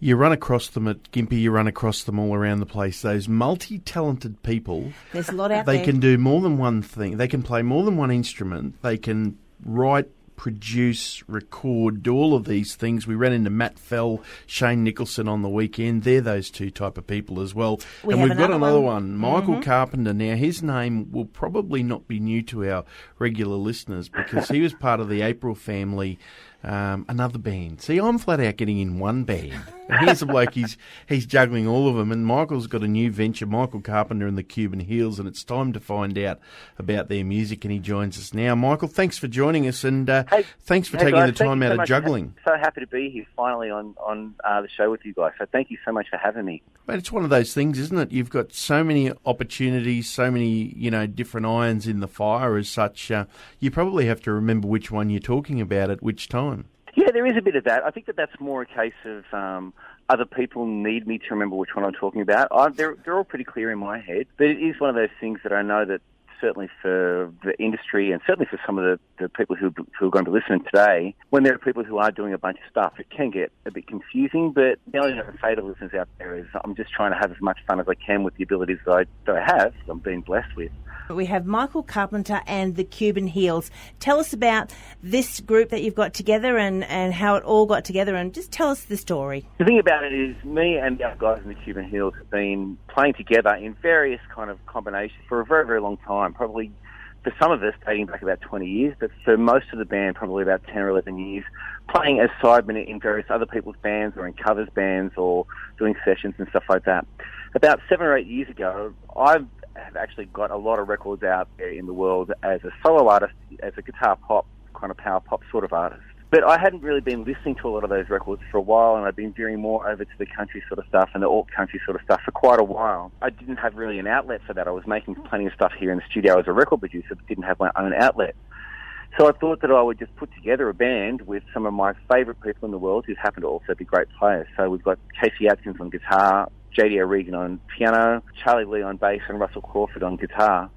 You run across them at Gympie, you run across them all around the place. Those multi-talented people. There's a lot out there. They can do more than one thing. They can play more than one instrument. They can write, produce, record, do all of these things. We ran into Matt Fell, Shane Nicholson on the weekend. They're those two type of people as well. We've got another one, Michael Carpenter. Now, his name will probably not be new to our regular listeners because he was part of the April family, another band. See, I'm flat out getting in one band. And here's a bloke, he's juggling all of them. And Michael's got a new venture, Michael Carpenter and the Cuban Heels, and it's time to find out about their music. And he joins us now. Michael, thanks for joining us, and thanks for taking the time out of juggling. So happy to be here finally on the show with you guys. So thank you so much for having me. But it's one of those things, isn't it? You've got so many opportunities, so many different irons in the fire as such. You probably have to remember which one you're talking about at which time. Yeah, there is a bit of that. I think that's more a case of other people need me to remember which one I'm talking about. They're all pretty clear in my head, but it is one of those things that I know that certainly for the industry and certainly for some of the people who are going to be listening today, when there are people who are doing a bunch of stuff, it can get a bit confusing. But the only thing I can say to listeners out there is I'm just trying to have as much fun as I can with the abilities that I have, I'm being blessed with. We have Michael Carpenter and the Cuban Heels. Tell us about this group that you've got together and how it all got together, and just tell us the story. The thing about it is me and the other guys in the Cuban Heels have been playing together in various kind of combinations for a very, very long time, probably for some of us dating back about 20 years, but for most of the band probably about 10 or 11 years, playing as sidemen in various other people's bands or in covers bands or doing sessions and stuff like that. About 7 or 8 years ago, I've actually got a lot of records out there in the world as a solo artist, as a guitar pop, kind of power pop sort of artist. But I hadn't really been listening to a lot of those records for a while, and I'd been veering more over to the country sort of stuff and the alt country sort of stuff for quite a while. I didn't have really an outlet for that. I was making plenty of stuff here in the studio as a record producer, but didn't have my own outlet. So I thought that I would just put together a band with some of my favourite people in the world who happen to also be great players. So we've got Casey Atkins on guitar, J.D. O'Regan on piano, Charlie Lee on bass, and Russell Crawford on drums.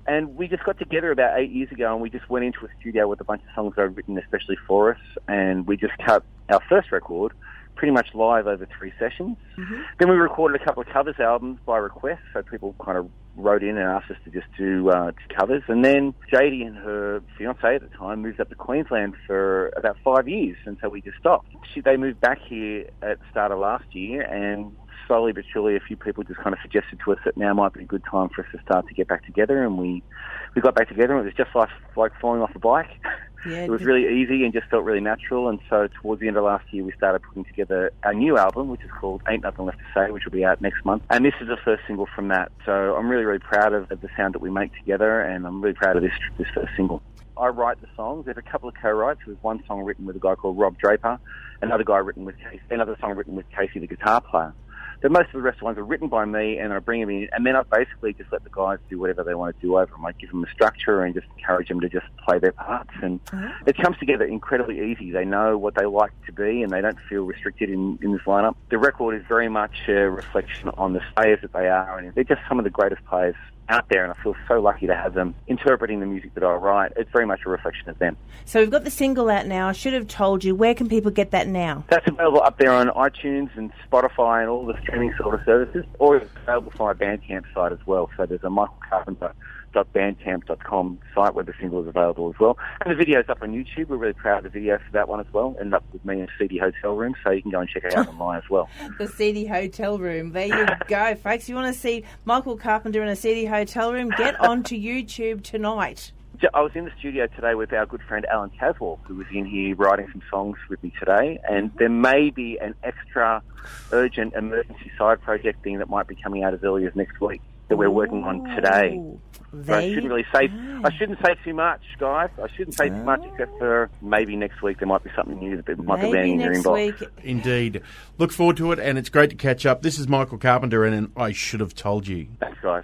And we just got together about 8 years ago, and we just went into a studio with a bunch of songs that I'd written especially for us, and we just cut our first record pretty much live over 3 sessions. Mm-hmm. Then we recorded a couple of covers albums by request, so people kind of wrote in and asked us to just do covers. And then J.D. and her fiancé at the time moved up to Queensland for about 5 years, and so we just stopped. They moved back here at the start of last year, and slowly but surely a few people just kind of suggested to us that now might be a good time for us to start to get back together, and we got back together, and it was just like falling off a bike. Yeah, it was really easy and just felt really natural, and so towards the end of last year we started putting together our new album, which is called Ain't Nothing Left to Say, which will be out next month, and this is the first single from that. So I'm really, really proud of the sound that we make together, and I'm really proud of this first single. I write the songs. There's a couple of co-writes. There's one song written with a guy called Rob Draper, another song written with Casey, the guitar player. But most of the rest of the ones are written by me, and I bring them in, and then I basically just let the guys do whatever they want to do over them. I give them a structure and just encourage them to just play their parts, and it comes together incredibly easy. They know what they like to be, and they don't feel restricted in this lineup. The record is very much a reflection on the players that they are, and they're just some of the greatest players out there, and I feel so lucky to have them interpreting the music that I write. It's very much a reflection of them. So we've got the single out now. I should have told you. Where can people get that now? That's available up there on iTunes and Spotify and all the streaming sort of services, or it's available from my Bandcamp site as well. So there's a michaelcarpenter.bandcamp.com site where the single is available as well. And the video's up on YouTube. We're really proud of the video for that one as well. Ended up with me in a seedy hotel room, so you can go and check it out online as well. The seedy hotel room. There you go, folks. You want to see Michael Carpenter in a seedy hotel room? Get onto YouTube tonight. I was in the studio today with our good friend Alan Caswell, who was in here writing some songs with me today, and there may be an extra urgent emergency side project thing that might be coming out as early as next week that we're working on today. So I shouldn't really say. I shouldn't say too much, guys. I shouldn't say too much, except for maybe next week there might be something new that might be landing in your inbox. Week. Indeed. Look forward to it, and it's great to catch up. This is Michael Carpenter, and I should have told you. Thanks, guys.